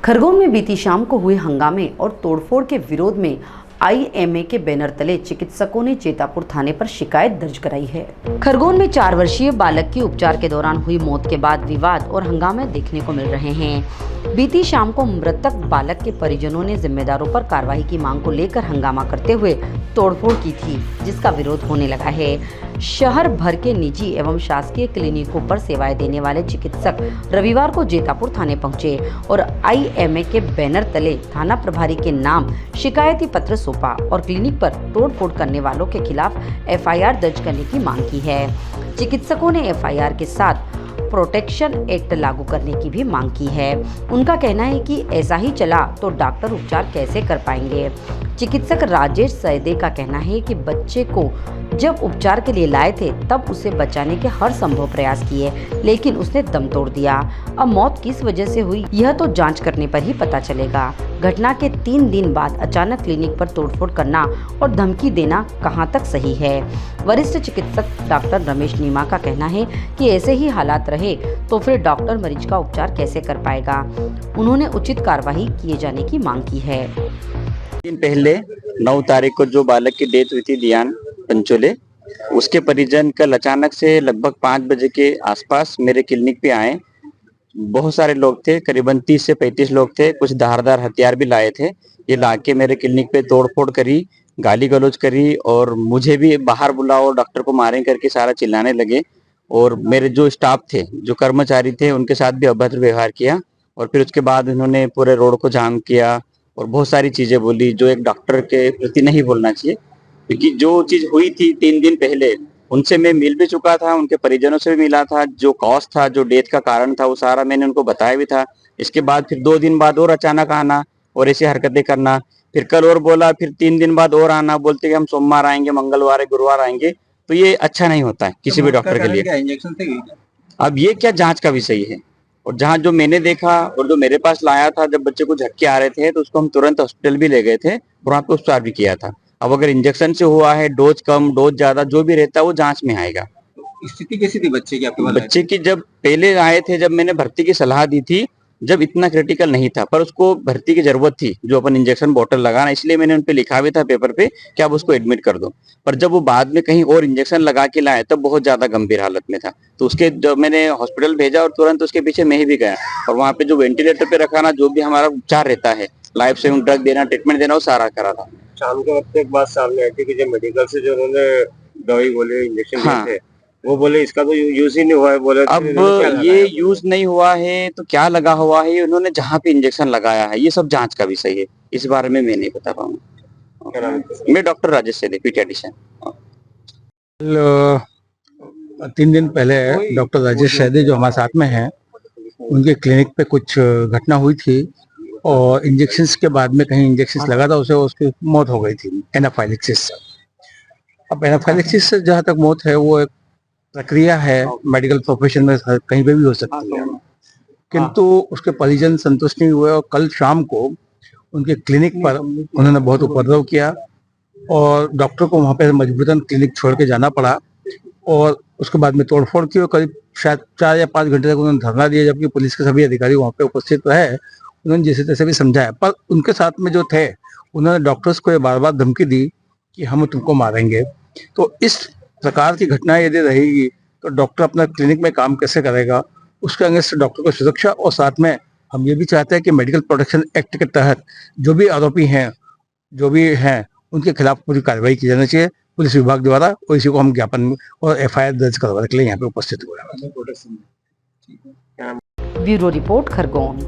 खरगोन में बीती शाम को हुए हंगामे और तोड़फोड़ के विरोध में आईएमए के बैनर तले चिकित्सकों ने जेतापुर थाने पर शिकायत दर्ज कराई है। खरगोन में 4 वर्षीय बालक की उपचार के दौरान हुई मौत के बाद विवाद और हंगामे देखने को मिल रहे हैं। बीती शाम को मृतक बालक के परिजनों ने जिम्मेदारों पर कार्रवाई की मांग को लेकर हंगामा करते हुए तोड़फोड़ की थी, जिसका विरोध होने लगा है। शहर भर के निजी एवं शासकीय क्लिनिकों पर सेवाएं देने वाले चिकित्सक रविवार को जेतापुर थाने पहुंचे और आईएमए के बैनर तले थाना प्रभारी के नाम शिकायती पत्र सौंपा और क्लिनिक पर तोड़फोड़ करने वालों के खिलाफ एफआईआर दर्ज करने की मांग की है। चिकित्सकों ने एफआईआर के साथ प्रोटेक्शन एक्ट लागू करने की भी मांग की है। उनका कहना है कि ऐसा ही चला तो डॉक्टर उपचार कैसे कर पाएंगे। चिकित्सक राजेश सैदे का कहना है कि बच्चे को जब उपचार के लिए लाए थे तब उसे बचाने के हर संभव प्रयास किए, लेकिन उसने दम तोड़ दिया। अब मौत किस वजह से हुई यह तो जांच करने पर ही पता चलेगा। घटना के 3 दिन बाद अचानक क्लिनिक पर तोड़फोड़ करना और धमकी देना कहां तक सही है। वरिष्ठ चिकित्सक डॉक्टर रमेश नीमा का कहना है कि ऐसे ही हालात रहे तो फिर डॉक्टर मरीज का उपचार कैसे कर पाएगा। उन्होंने उचित कार्रवाई किए जाने की मांग की है। दिन पहले 9 तारीख को जो बालक की डेथ हुई थी दियान पंचोले, उसके परिजन कल अचानक से लगभग 5 बजे के आसपास मेरे क्लिनिक पे आए। बहुत सारे लोग थे, करीबन 30 से 35 लोग थे। कुछ धारदार हथियार भी लाए थे। ये लाके मेरे क्लिनिक पे तोड़फोड़ करी, गाली गलौज करी और मुझे भी बाहर बुलाओ, डॉक्टर को मारें करके सारा चिल्लाने लगे। और मेरे जो स्टाफ थे, जो कर्मचारी थे, उनके साथ भी अभद्र व्यवहार किया। और फिर उसके बाद उन्होंने पूरे रोड को जाम किया और बहुत सारी चीजें बोली जो एक डॉक्टर के प्रति नहीं बोलना चाहिए। क्योंकि जो चीज हुई थी 3 दिन पहले, उनसे मैं मिल भी चुका था, उनके परिजनों से भी मिला था। जो कॉज था, जो डेथ का कारण था, वो सारा मैंने उनको बताया भी था। इसके बाद फिर 2 दिन बाद और अचानक आना और ऐसी हरकतें करना। फिर कल और बोला, फिर 3 दिन बाद और आना, बोलते कि हम सोमवार आएंगे, मंगलवार गुरुवार आएंगे। तो ये अच्छा नहीं होता है किसी भी डॉक्टर के लिए। इंजेक्शन थे? अब ये क्या जांच का विषय है। और जहाँ जो मैंने देखा और जो मेरे पास लाया था, जब बच्चे को झटके आ रहे थे तो उसको हम तुरंत हॉस्पिटल भी ले गए थे और वहाँ पे उपचार भी किया था। अब अगर इंजेक्शन से हुआ है, डोज कम डोज ज्यादा जो भी रहता है वो जांच में आएगा। स्थिति कैसी थी बच्चे की आपके पास? बच्चे की जब पहले आए थे, जब मैंने भर्ती की सलाह दी थी, जब इतना क्रिटिकल नहीं था, पर उसको भर्ती की जरूरत थी, जो अपन इंजेक्शन बॉटल लगाना, इसलिए मैंने उनपे लिखा भी था पेपर पे कि आप उसको एडमिट कर दो। पर जब वो बाद में कहीं और इंजेक्शन लगा के लाए तब बहुत ज्यादा गंभीर हालत में था। तो उसके जब मैंने हॉस्पिटल भेजा और तुरंत उसके पीछे मैं ही भी गया और वहाँ पे जो वेंटिलेटर पे रखाना, जो भी हमारा उपचार रहता है, लाइफ सेविंग ड्रग देना, ट्रीटमेंट देना, वो सारा करा था। शाम के वक्त एक बात सामने आई थी कि जो मेडिकल से जो उन्होंने दवाई बोले, इंजेक्शन हाँ। दिए थे, वो बोले इसका तो यूज ही नहीं हुआ है। बोले अब ये यूज नहीं हुआ है तो क्या लगा हुआ है, उन्होंने जहाँ पे इंजेक्शन लगाया है, ये सब जांच का विषय है। इस बारे में मैं नहीं बता पाऊंगा। मैं डॉक्टर राजेश सैदे, पीडियाट्रिशियन। 3 दिन पहले डॉक्टर राजेश सैदे जो हमारे साथ में हैं, उनके क्लिनिक पे कुछ घटना हुई थी और इंजेक्शंस के बाद में कहीं इंजेक्शंस लगा था, उसे उसकी मौत हो गई थी एनाफाइलेक्सिस से। अब एनाफाइलेक्सिस से जहाँ तक मौत है वो एक प्रक्रिया है, मेडिकल प्रोफेशन में कहीं पे भी हो सकती है, किंतु उसके परिजन संतुष्ट नहीं हुए और कल शाम को उनके क्लिनिक पर उन्होंने बहुत उपद्रव किया और डॉक्टर को वहाँ पे मजबूरन क्लिनिक छोड़ के जाना पड़ा और उसके बाद में तोड़फोड़ की और करीब शायद 4 या 5 घंटे तक उन्होंने धरना दिया, जबकि पुलिस के सभी अधिकारी वहाँ पे उपस्थित रहे। उन्होंने जैसे तैसे भी समझाया, पर उनके साथ में जो थे उन्होंने डॉक्टर्स को ये बार बार धमकी दी कि हम तुमको मारेंगे। तो इस प्रकार की घटनाएं यदि रहेगी तो डॉक्टर अपना क्लिनिक में काम कैसे करेगा। उसके अगेंस्ट डॉक्टर को सुरक्षा और साथ में हम ये भी चाहते हैं कि मेडिकल प्रोटेक्शन एक्ट के तहत जो भी आरोपी हैं, जो भी हैं, उनके खिलाफ पूरी कार्रवाई की जानी चाहिए पुलिस विभाग द्वारा। और इसी को हम ज्ञापन और एफआईआर दर्ज करवाने के लिए यहाँ पे उपस्थित हुए। Bureau report, Khargone.